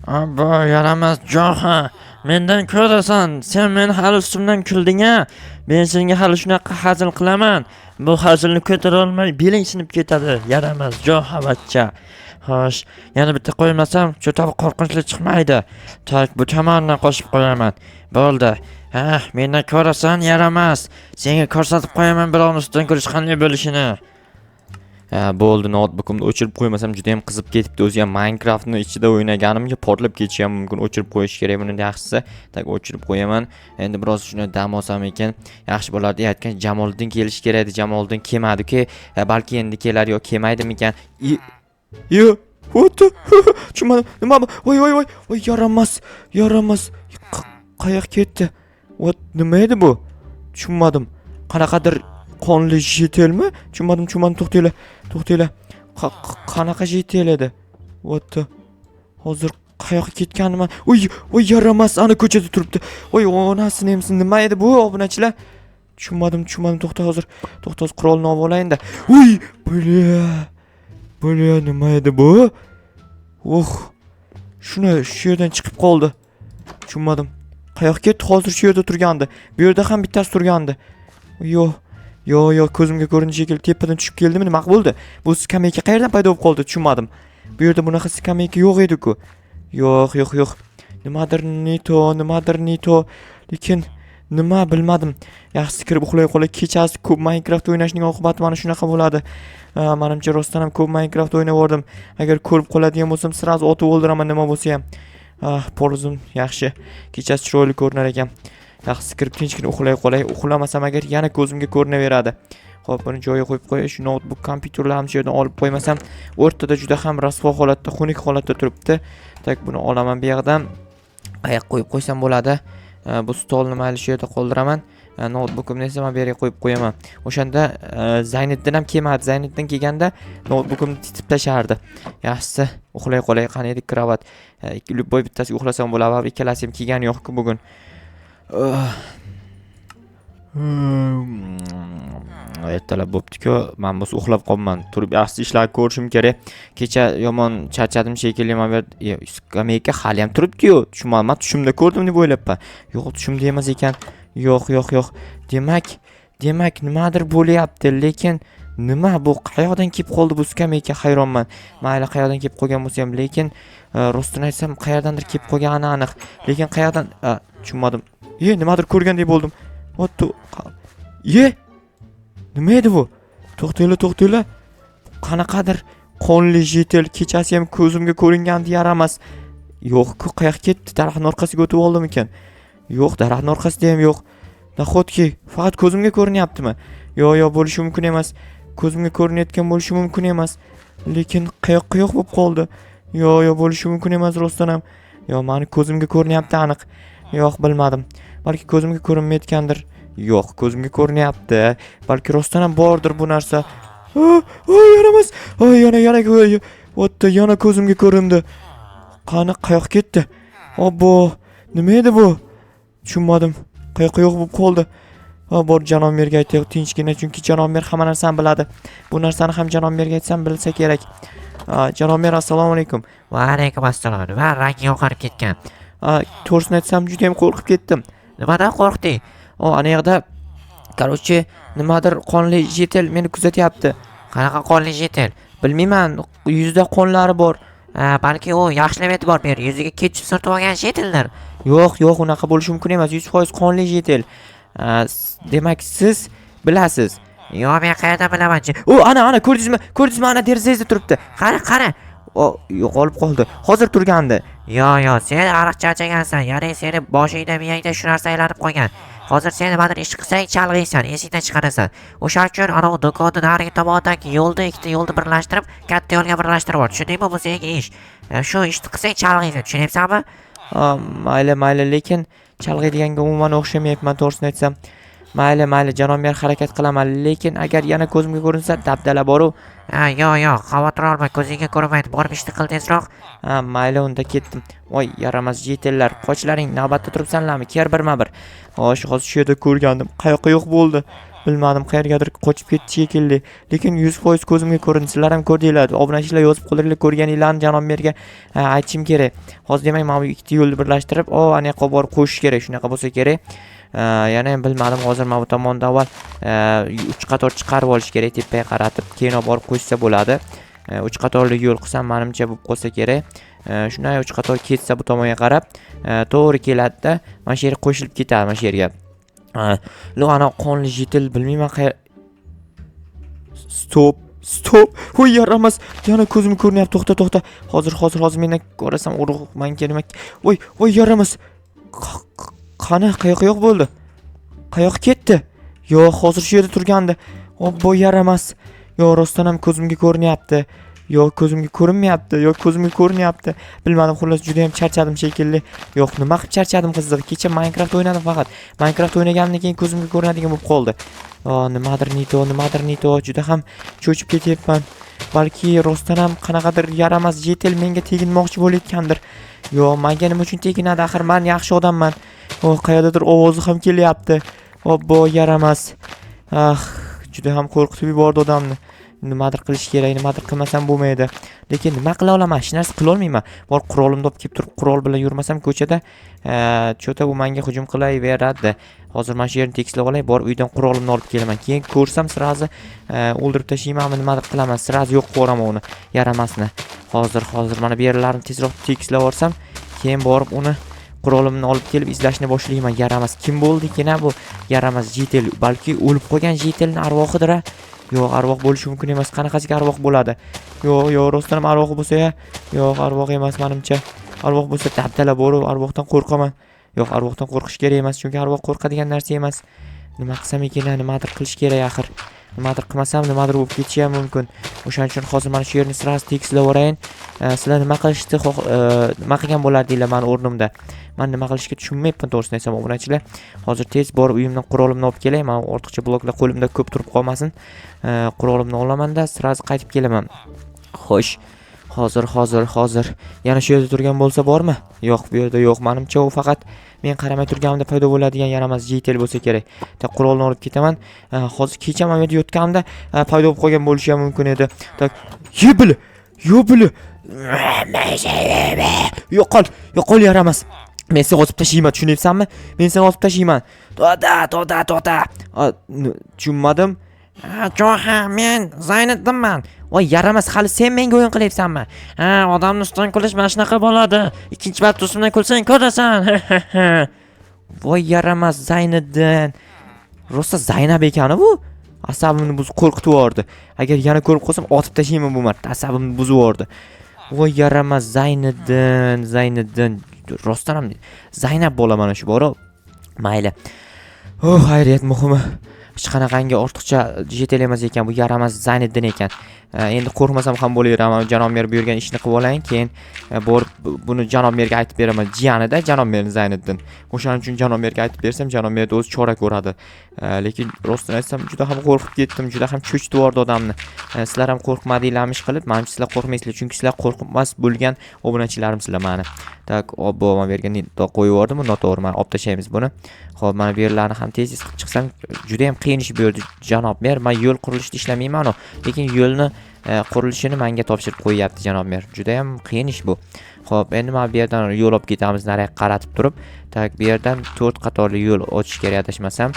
Abbo, yaramas Joha. Mendan ko'rasan, sen meni hali ustimdan kulding-a. Men senga hali shunaqa hazil qilaman. Bu hazilni ko'tara olmay beling sinib ketadi. Yaramas Joha bachcha. Xo'sh, yana bitta qo'ymasam, cho'toq qo'rqinchli chiqmaydi. Tak, bu tomondan qo'shib qo'yaman. Bo'ldi. Ha, mendan ko'rasan, yaramas. Senga ko'rsatib qo'yaman birovning ustidan ko'rish qanday bo'lishini. Bo'ldi, notebookimni o'chirib qo'ymasam juda ham qizib ketibdi. O'zi ham Minecraftni ichida o'ynaganimga portlab ketishi ham mumkin. O'chirib qo'yish kerak buni yaxshisi. Tak o'chirib qo'yaman. Endi biroz shuni dam olsam ekan yaxshi bo'lardi. Aytgan Jamoliddin kelish kerak edi. Jamoliddin kelmadi-ku. Balki endi kelar yo kelmaydimi ekan. Yo, what? Tushunmadim. Nima bu? Voy, yaramas. Qayoqqa ketdi? What? Nima edi bu? Tushunmadim. Qanaqadir qonli jetelmi? Tushunmadim. To'xtanglar. Qanaqa jetel edi? What? Hozir qayoqqa ketganman? Voy, yaramas, ana ko'chada turibdi. Voy, onasini emsin. Nima edi bu, obunachilar? Tushunmadim. To'xta hozir qurolni olib olayyin-da. Voy, Bo'lya, nima edi bu? Shu yerdan chiqib qoldi. Tushunmadim. Qayoqqa ketdi? Hozir shu yerda turgandi. Bu yerda ham bittasi turgandi. Yo, ko'zimga ko'rindi shekilli, tepadan tushib keldimi? Nima bo'ldi? Bu skameyka qayerdan paydo bo'lib qoldi? Tushunmadim. Bu yerda bunaqa skameyka yo'q edi-ku. Yo'q. Nimadir neto. Lekin nima bilmadim. Yaxshisi kirib uxlay qolay. Kechasi ko'p Minecraft o'ynashning oqibati mana shunaqa bo'ladi. Menimcha rostdan ham ko'p Minecraft o'ynaverdim. Agar ko'rib qoladigan bo'lsam, sirasi otib o'ldiraman nima bo'lsa ham. Polizim yaxshi. Kechasi chiroyli ko'rinar ekan. Yaxshisi kirib tinchgina uxlay qolay. Uxlamasam agar yana ko'zimga ko'rinaveradi. Xo'p, buni joyiga qo'yib qo'yish. Shu notebook kompyuterlarni shu yerdan olib qo'ymasam, o'rtada juda ham rasvo holatda, xunuk holatda turibdi. Tak, buni olaman bu yerdan. Oyoq qo'yib qo'ysam bo'ladi. Bu stolni mayli shu yerda qoldiraman. Notebookimni esa men bu yerga qo'yib qo'yaman. O'shanda Zayniddin ham kelmadi. Zayniddin kelganda notebookimni titib tashardi. Yaxshisi uxlay qolay. Qani edi kravat. Любой bittasi uxlasam bo'ladi. Ikkalasi ham kelgani yo'q-ku bugun. Ertalab bo'pti-ku. Men bu uxlab qolman. Turib yaxshi ishlar ko'rishim kerak. Kecha yomon charchadim shekilli. Men bu skameyka hali ham turibdi-ku. Tushunmadim. Tushimda ko'rdim deb o'ylabman. Yo'q, tushimda emas ekan. Yo'q. Demak nimadir bo'lyapti, lekin nima bu? Qayoqdan kelib qoldi bu skameyka? Hayronman. Mayli qayoqdan kelib qolgan bo'lsa ham, lekin rostini aytsam qayerdandir kelib qolgani aniq. Lekin qayoqdan tushunmadim. Nimadir ko'rgandek bo'ldim. Nima edi bu? To'xtanglar. Qanaqadir qonli jetel kechasi ham ko'zimga ko'ringandi yaramas. Yo'q-ku, qayoqqa ketdi? Daraxtning orqasiga o'tib oldimi ekan? Yo'q, daraxtning orqasida ham yo'q. Nahotki faqat ko'zimga ko'rinyaptimi? Yo'q, bo'lishi mumkin emas. Ko'zimga ko'rinayotgan bo'lishi mumkin emas. Lekin qayoqqa yo'q bo'lib qoldi? Yo'q, bo'lishi mumkin emas rostdan ham. Meni ko'zimga ko'rinyapti aniq. Yo'q, bilmadim. Balki ko'zimga ko'rinmayotgandir. Yo'q, ko'zimga ko'rinyapti. Balki rostdan ham bordir bu narsa. Yaramas. Yana ko'zimga ko'rindi. Qani qayoqqa ketdi? Obbo, nima edi bu? Tushunmadim. Qayoqqa yo'q bo'lib qoldi? Bor Janomerga aytaylik tinchgina, chunki Janomer hamma narsani biladi. Bu narsani ham Janomerga aytsam bilsa kerak. Janomer, assalomu alaykum. Va alaykum assalom. Va rangi oqarib ketgan. To'g'risini aytsam juda ham qo'rqib ketdim. Nimadan qo'rqding? Ana yerda короче nimadir qonli jetel meni kuzatyapti. Qanaqa qonli jetel? Bilmayman, yuzida qonlari bor. Balki u yaxshilab e'tibor ber, yuziga ketchup surtib olgan jeteldir. Yo'q, unaqa bo'lishi mumkin emas. 100% qonli jetel. Demak siz bilasiz. Yo'q, men qayerdan bilaman? Ana ko'rdingizmi? Ana derazangizda turibdi. Qara. Yo'qolib qoldi. Hozir turgandi. Yo'q, sen ariq charchagansan. Ya'ni seni boshingda, miyangda shu narsa aylanib qolgan. Hozir sen nimadir ish qilsang, chalg'iysan, esingdan chiqarasan. O'shaning uchun ana do'konni narigi tomonidagi ikkita yo'lni birlashtirib, katta yo'lga birlashtirib ol. Tushundingmi? Bu senga ish. Shu ishni qilsang, chalg'iysan. Tushunyapsanmi? Mayli, lekin chalg'iydiganga umuman o'xshamayapman, to'g'risini aytsam. Mayli, Janomer harakat qilaman, lekin agar yana ko'zimga ko'rinsa, dabdala bor-u. Yo'q, xavotir olma, ko'zingga ko'rinmaydi. Borib ishni qil tezroq. Mayli, unda ketdim. Voy, yaramas jetellar, qochlaring, navbatda turibsanlarmi? Ker birma-bir. Hozir shu yerda ko'rgandim. Qayoqqa yo'q bo'ldi? bilmadim qayergadir qochib ketdi shekilli. Lekin 100% ko'zimga ko'rindi. Sizlar ham ko'rdinglar. Obunachilar yozib qo'yinglar, ko'rganinglarni janob merga aytishim kerak. Hozir demak mana bu ikkita yo'lni birlashtirib, ana yoqqa borib qo'shish kerak. Shunaqa bo'lsa kerak. Yana ham bilmadim, hozir mana bu tomonda avval 3 qator chiqarib olish kerak, tepaga qaratib, keyin borib qo'shsa bo'ladi. 3 qatorli yo'l qilsam menimcha bo'lib qolsa kerak. Shunday 3 qator ketsa bu tomonga qarab, to'g'ri keladi-da, mana shu yerga qo'shilib ketadi, mana shu yerga. Ana qonli jitil bilmayman qayer. Stop. Voy yaramas. Yana ko'zim ko'rinyapti. To'xta. Hozir mendan ko'rasam urug' menga demak. Voy yaramas. Qani qayoqqa bo'ldi? Qayoqqa ketdi? Yo'q, hozir shu yerda turgandi. Obbo yaramas. Yo, rostdan ham ko'zimga ko'rinyapti. Yo'q, ko'zimga ko'rinyapti. Bilmadim, xullas juda ham charchadim shekilli. Yo'q, nima qilib charchadim qizlar? Kecha Minecraft o'ynadim faqat. Minecraft o'ynagandan keyin ko'zimga ko'rinadigan bo'lib qoldi. Nimadir nito, juda ham cho'chib ketyapman. Balki rostdan ham qanaqadir yaramas jetel menga teginmoqchi bo'layotgandir. Yo'q, menga nima uchun teginadi? Axir men yaxshi odamman. Qayerdadir ovozi ham kelyapti. Obbo yaramas. Juda ham qo'rqitib yubordi odamni. Nimadir qilish kerak, nimadir qilmasam bo'lmaydi. Lekin nima qila olaman? Hech narsa qila olmayman. Bor qurolimni olib kelib turib, qurol bilan yurmasam ko'chada, cho'ta u menga hujum qilaveradi. Hozir mana shu yerni tekislab olay, bor uydan qurolimni olib kelaman. Keyin ko'rsam sirazi o'ldirib tashlaymanmi, nimadir qilaman. Sirazi yo'q qo'raman uni, yaramasni. Hozir mana bu yerlarni tezroq tekislab olsam, keyin borib uni qurolimni olib kelib izlashni boshlayman. Yaramas kim bo'ldi-kina bu? Yaramas jitel, balki o'lib qolgan jitelning arvohidir. Yo'q, arvoh bo'lishi mumkin emas. Qanaqasiga arvoh bo'ladi? Yo'q, rostdan ham arvoh bo'lsa, yo'q, arvoh emas menimcha. Arvoh bo'lsa dabdala borib, arvohdan qo'rqaman. Yo'q, arvohdan qo'rqish kerak emas, chunki arvoh qo'rqadigan narsa emas. Nima qilsam ekan, nimadir qilish kerak axir. Nimadir qilmasam, nimadir bo'lib ketishi ham mumkin. O'shaning uchun hozir mana shu yerni sirasi tekislab o'rayin. Sizlar nima qilishni, nima qilgan bo'lardinglar men o'rnimda? Men nima qilishga tushunmayapman, to'g'risini aytsam, obunachilar. Hozir tez borib uyimdan qurolimni olib kelay. Men ortiqcha bloklar qo'limda ko'p turib qolmasin. Qurolimni olamanda, sirasi qaytib kelaman. Xo'sh. Hozir. Yana shu yerda turgan bo'lsa bormi? Yo'q, bu yerda yo'q. Menimcha u faqat men qaramay turganimda paydo bo'ladigan yaramas jitel bo'lsa kerak. Qurolni olib ketaman. Hozir kecha men yerda yotganimda paydo bo'lib qolgan bo'lishi ham mumkin edi. Yo'bili. Yo'qol yaramas. Men seni otib tashlayman, tushunyapsanmi? Men seni otib tashlayman. To'da. Tushunmadim. Jo'ha, men Zayniddinman. Voy yaramas, hali sen menga o'yin qilyapsanmi? Odamni ustidan kulish mana shunaqa bo'ladi. Ikkinchi marta ustimdan kulsang ko'rasan. Voy yaramas Zayniddin. Rosa Zaynab ekani bu. Asabimni buzib qo'rqitib yubordi. Agar yana ko'rib qolsam otib tashlayman bu marta. Asabimni buzib yubordi. Voy yaramas Zayniddin. Rostdan ham Zaynab bo'laman shu bora. Mayli. Xayriyat muhimi. Hech qanaqangi ortiqcha jetel emas ekan, bu yaramas Zayniddin ekan. Endi qo'rqmasam ham bo'laverman. Janob mer buyurgan ishni qilib olayin, keyin borib buni janob merga aytib beraman. Jiyanida janob mer Zayniddin. O'shaning uchun janob merga aytib bersam, janob mer o'zi chora ko'radi. Lekin rostini aytsam, juda ham qo'rqib ketdim, juda ham cho'chitib yubordi odamni. Sizlar ham qo'rqmadinglarmish qilib, menimcha sizlar qo'rqmaysizlar, chunki sizlar qo'rqmas bo'lgan obunachilarimsizlar meni. Tak, obbo, men bergan qo'yib yubordim, noto'g'ri, men olib tashlaymiz buni. Xo'p, mana bu yerlarni ham tez qilib chiqsam, juda ham qiyin ish berdi janob mer. Men yo'l qurilishida ishlamayman, lekin yo'lni qurilishini menga topshirib qo'yapti janob mer. Juda ham qiyin ish bu. Xo'p, endi men bu yerdan yo'l olib ketamiz, nariga qaratib turib. Tak, bu yerdan 4 qatorli yo'l ochish kerak adashmasam.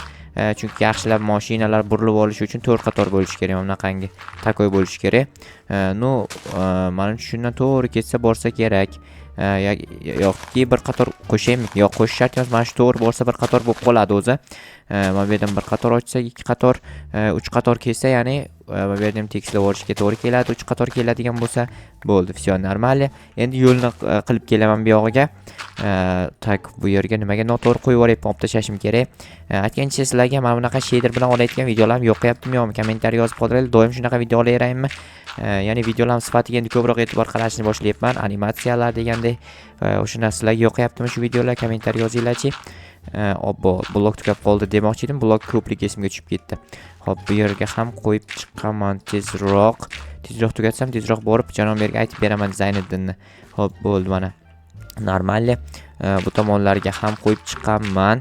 Chunki yaxshilab mashinalar burilib olishi uchun 4 qator bo'lishi kerak, bunaqangi takoy bo'lishi kerak. Menimcha shundan to'g'ri ketsa borsa kerak. Yo'qki bir qator qo'shaymi? Yo'q, qo'shish shart emas. Mana shu to'g'ri bo'lsa bir qator bo'lib qoladi o'zi. Mana bu yerdan bir qator ochsak, 2 qator, 3 qator kelsa, ya'ni mana bu yerdan tekislab olishga to'g'ri keladi. 3 qator keladigan bo'lsa, bo'ldi, всё normal. Endi yo'lni qilib kelaman bu yog'iga. Tak, bu yerga nimaga noto'g'ri qo'yib yuboryapman, olib tashlashim kerak. Aytgancha sizlarga mana bunaqa shader bilan olayotgan videolarim yoqyaptimi yo'qmi? Kommentariy yozib qoldiringlar. Doim shunaqa video olayveraymi? Ya'ni videolarning sifatiga endi ko'proq e'tibor qaratishni boshlayapman. Animatsiyalar degandek, o'sha narsalarga yoqyaptimi shu videolar? Kommentariy yozinglarchi. Obbo, blok tugab qoldi demoqchi edim. Blok ko'pligi esimga tushib ketdi. Xo'p, bu yerga ham qo'yib chiqaman tezroq. Tezroq tugatsam, tezroq borib janob merga aytib beraman Zayniddinni. Xo'p, bo'ldi mana. Normal. Bu tomonlarga ham qo'yib chiqaman.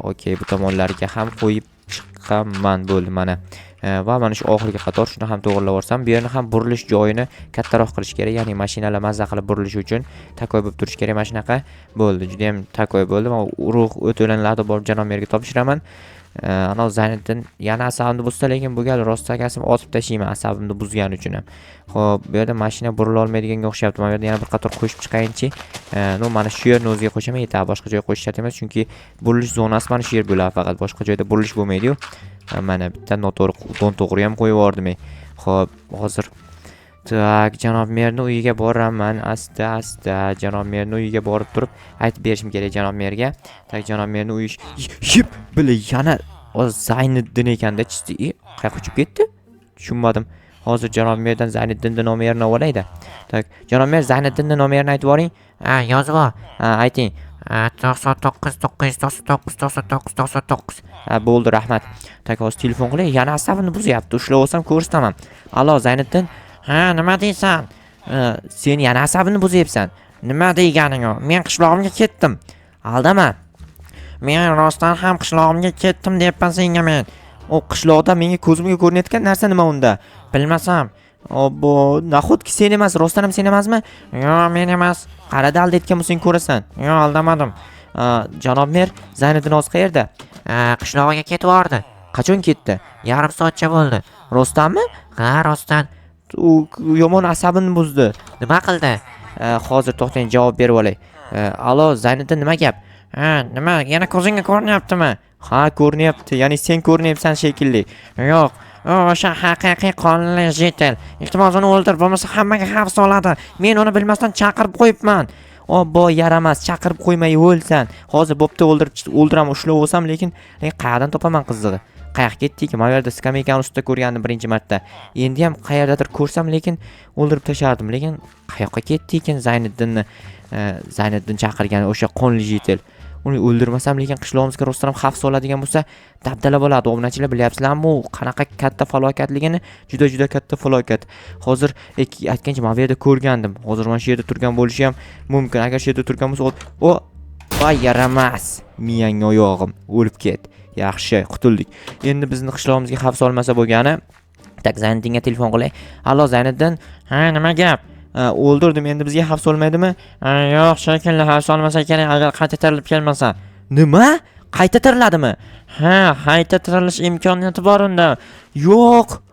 Okey, bu tomonlarga ham qo'yib chiqqanman bo'ldi mana. Va mana shu oxirgi qator shuni ham to'g'rilab yuborsam, bu yerni ham burilish joyini kattaroq qilish kerak, ya'ni mashinalar mazza qilib burilishi uchun takoy bo'lib turish kerak. Mana shunaqa bo'ldi, juda ham takoy bo'ldi. Men urug' o't o'lanlarni borib janob merga topshiraman. Ana Zayniddin yana asabimni buzsa, lekin bu gal rostagasim otib tashlayman asabimni buzgani uchun ham. Xo'p, bu yerda mashina burila olmaydiganga o'xshyapti. Mana bu yerda yana bir qator qo'shib chiqayinchi. Mana shu yerni o'ziga qo'shaman, yetadi. Boshqa joyga qo'shish shart emas, chunki burilish zonasi mana shu yer bo'ladi faqat. Boshqa joyda burilish bo'lmaydi-yu. Mana bitta to'g'ri ham qo'yib yubordim. Xo'p, hozir tak, janob merning uyiga boraman. Asta janob merning uyiga borib turib aytib berishim kerak janob merga. Tak, janob merning uyi yip bile yana Zayniddin ekanda chisti. Qayerga uchib ketdi? Tushunmadim. Hozir janob merdan Zayniddinning nomerini olaydi. Tak, janob mer Zayniddinning nomerini aytib boring. Ha, yozib ol. Ayting. 99. Bo'ldi, rahmat. Tak, hozir telefon qilay. Yana asabimni buzyapti. Ushlab olsam ko'rsataman. Allo, Zayniddin. Ha, nima deysan? Sen yana asabimni buzyapsan. Nima deganing o? Men qishlog'imga ketdim. Aldama. Men rostdan ham qishlog'imga ketdim deyapman senga men. O qishloqda menga ko'zimga ko'rinayotgan narsa nima unda? Bilmasam. Obbo, nahotki sen emas, rostdan ham sen emasmi? Yo, men emas. Qarada aldayotgan bo'lsang ko'rasan. Yo, aldamadim. Janob mer, Zayniddin hozir qayerda? Qishlog'iga ketib bordi. Qachon ketdi? Yarim soatcha bo'ldi. Rostdanmi? Ha, rostdan. U yomon asabini buzdi. Nima qildi? Hozir to'xtang, javob berib olay. Allo, Zayniddin, nima gap? Ha, nima? Yana ko'zingga ko'rinyaptimi? Ha, ko'rinyapti. Ya'ni sen ko'rinyapsan shekilli. Yo'q. O'sha haqiqiy qonli jetel. Iltimos uni o'ldir, bo'lmasa hammaga xavf soladi. Men uni bilmasdan chaqirib qo'yibman. Obbo, yaramas, chaqirib qo'ymay o'lsan. Hozir bo'pti, o'ldiraman, ushlab olsam, lekin qayerdan topaman qizig'i? Qayoqqa ketdik? Mana bu yerda skameykani ustida ko'rgandim birinchi marta. Endi ham qayerdadir ko'rsam, lekin o'ldirib tashardim. Lekin qayoqqa ketdi ekan Zayniddin chaqirgan o'sha qonli jetel. Uni o'ldirmasam, lekin qishlog'imizga rostdan ham xavf soladigan bo'lsa, dabdala bo'ladi. Obunachilar, bilyapsizlarmi, u qanaqa katta falokatligini? Juda katta falokat. Hozir aytgancha mana bu yerda ko'rgandim. Hozir mana shu yerda turgan bo'lishi ham mumkin. Agar shu yerda turgan bo'lsa, voy yaramas. Miyang oyog'im, o'lib ket. Yaxshi, qutuldik. Endi bizni qishlog'imizga xavf solmasa bo'lgani. Tak, Zayniddinga telefon qilay. Allo, Zayniddin. Ha, nima gap? O'ldirdim, endi bizga xavf solmaydimi? Yo'q, shekilli xavf solmasa kerak, agar qayta tirilib kelmasa. Nima? Qayta tiriladimi? Ha, qayta tirilish imkoniyati bor unda. Yo'q.